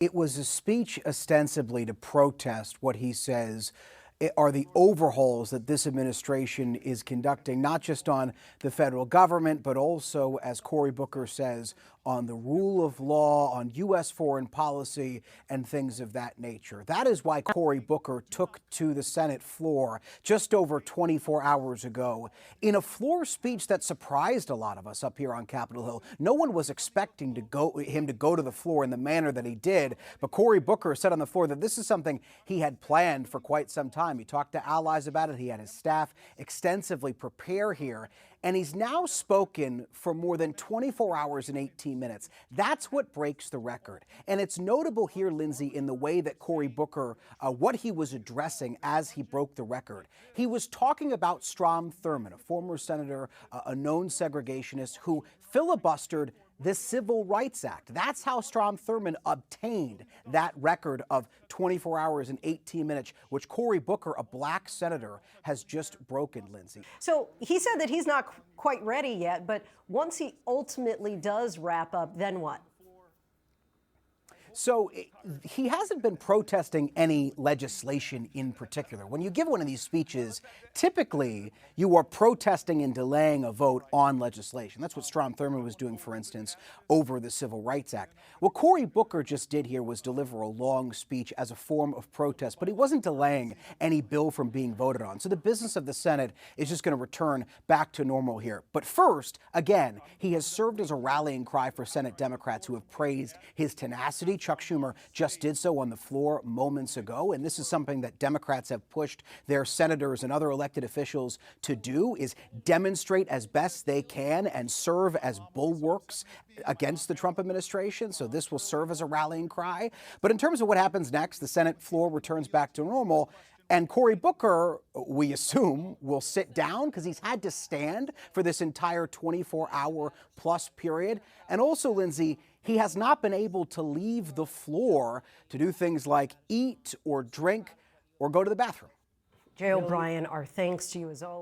It was a speech ostensibly to protest what he says are the overhauls that this administration is conducting, not just on the federal government, but also, as Cory Booker says, on the rule of law, on U.S. foreign policy, and things of that nature. That is why Cory Booker took to the Senate floor just over 24 hours ago in a floor speech that surprised a lot of us up here on Capitol Hill. No one was expecting him to go to the floor in the manner that he did, but Cory Booker said on the floor that this is something he had planned for quite some time. He talked to allies about it. He had his staff extensively prepare here. And he's now spoken for more than 24 hours and 18 minutes. That's what breaks the record. And it's notable here, Lindsay, in the way that Cory Booker, what he was addressing as he broke the record. He was talking about Strom Thurmond, a former senator, a known segregationist who filibustered the Civil Rights Act. That's how Strom Thurmond obtained that record of 24 hours and 18 minutes, which Cory Booker, a black senator, has just broken, Lindsay. So he said that he's not quite ready yet, but once he ultimately does wrap up, then what? So he hasn't been protesting any legislation in particular. When you give one of these speeches, typically you are protesting and delaying a vote on legislation. That's what Strom Thurmond was doing, for instance, over the Civil Rights Act. What Cory Booker just did here was deliver a long speech as a form of protest, but he wasn't delaying any bill from being voted on. So the business of the Senate is just going to return back to normal here. But first, again, he has served as a rallying cry for Senate Democrats who have praised his tenacity. Chuck Schumer just did so on the floor moments ago, and this is something that Democrats have pushed their senators and other elected officials to do, is demonstrate as best they can and serve as bulwarks against the Trump administration. So this will serve as a rallying cry. But in terms of what happens next, the Senate floor returns back to normal. And Cory Booker, we assume, will sit down because he's had to stand for this entire 24-hour plus period. And also, Lindsay, he has not been able to leave the floor to do things like eat or drink or go to the bathroom. Jay O'Brien, our thanks to you as always.